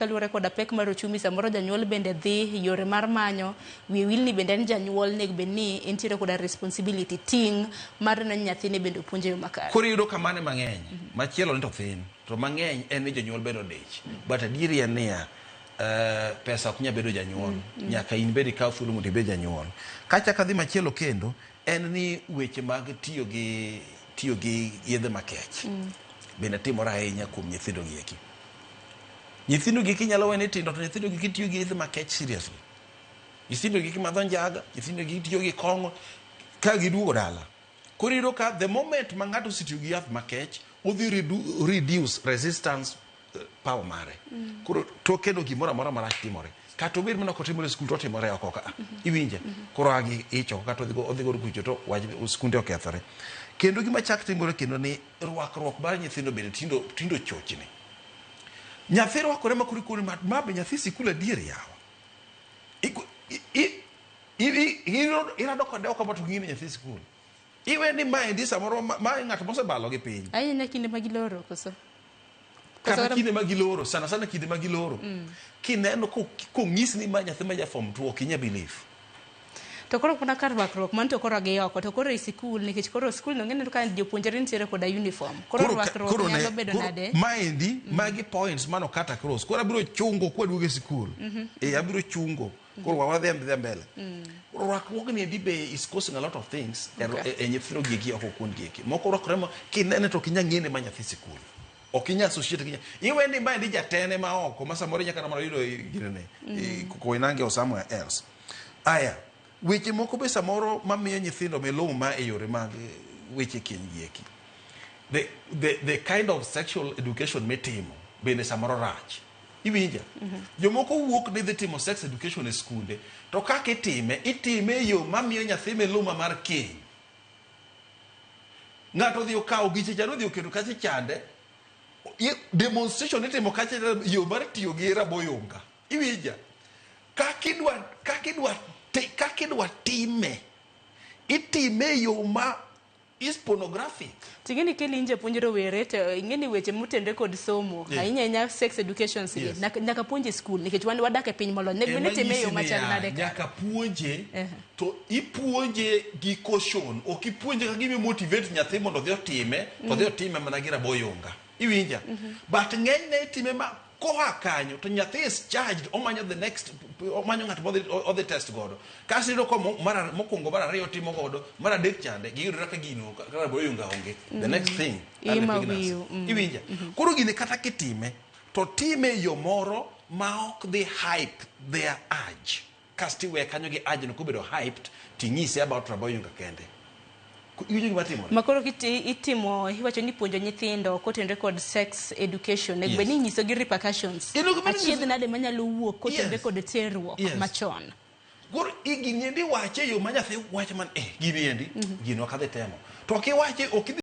Kaluwore koda pek mar ochumi samoro janyuol bende dhi yore mar manyo wi wilni bende en janyuol nego bed ni entiere koda responsibility ting mar ne nyathine bende puonje yo makare. Koro yudo kamane mang'eny machielo ni to thin to mang'eny en ni janyuol bedo dich but adieri en niya pesa ok nya bedo janyuol nyaka in bedi kaw thuolo mondo ibed janyuol. Kacha kadhi machielo kendo en ni weche mag tiyo gi yedhe makech bende timore ahinya kuom nyithindo gieki. Nyithindo gi kinyalo wene tindo to nyithindo gi tiyo gi yedhe makech seriously. Nyithindo gi madho njaga, nyithindo gi tiyo gi kong'o ka giduogo dala. Koro iyudo ka the moment ma ng'ato osetiyo gi yath makech odhi reduce resistance power mare. Koro to kendo gimoro amora marach timore. Kata obed mana kotimore skul to timore oko ka. Iwinje. Koro agi icho kata odhi go kucho to wach skunde okethore. Kendo gima chak timore kendo ni rwakruok mar nyithindo bende tindo chochni. Nyathi rwakore makuri ma be nyathi sikul adier yawa. Irado kode oko ma to ng'ine nyathi sikul. Iwe ni maendi samoro ma ng'ato mosebalo gi piny. Ahinya kinde magiloro koso. Kata kinde magiloro, sana kinde magiloro. Kineno kong'is ni ma nyathi ma ja form 2 ok inya believe. To koro kuna kar rwakruok man to koro gi oko to koro e sikul nikech koro skul no ng'eni ka jopuonjre nitiere koda uniform. Koro rwakruok nyalo bedo nade? Maendi magi points mano kata cross. Koro abiro chungo kwa duoge sikul. Abiro chungo. Koro wadhi mbele. Rwakruok ni be is causing a lot of things. Nyithindo gieki oko kuon gieki. Moko rwakore ma kinene to kinya ng'ene ma nyathi sikul. Ok inya associate kinya. Iwe ni maendi jatene ma oko ma samoro nyaka na yudo ginene. Koinange or somewhere else. Aya. Weche moko be samoro mamiyo nyithindo meluma e yore mag weche keny gieki. The kind of sexual education mitimo bende samoro rach. Iwinja? Jomoko wuok ni dhi timo sex education e skunde to kaka itime yo mamiyo nyathi meluma mar keny. Ng'ato dhi okawo giche chano dhi oketo kache chande demonstration itimo kache yo mar tiyo gi raboyunga. Iwinja? Kakidwa itime yo ma is pornographic. Tingeni keli nje puonjre were to ingeni weche mutende kod somo ahinya sex education sige nyaka puonje skul nikech wadak e piny molony ne time yo machal nade nyaka puonje to ipuonje gi caution ok ipuonje ka gimi motivate nyathi mondo odhi otime to odhi otime mana gi raboyunga. Iwinja? But ng'eny ne time ma koha kanyo to nyathi is charged omanyo ng'at modhi test godo. Kasi iyudo ko mokwongo mar ariyo timo godo mar adek chande giyudore ka gino kaka boyunga onge. The next thing iwinja? Koro gini kata kitime to time yo moro ma ok dhi hype their urge. Kasti we kanyo gi urge no kobedo hyped ting'ise about raboyunga kende. Makoro itimo iwacho ni puonjo nyithindo kotenre kod sex education nego beni nyiso gi repercussions achiedh nade manyalo wuok kotenre kod terruok machon. Koro igini endi wache yo ma nyathi wacho man gini endi gino kadhi temo to kiwache ok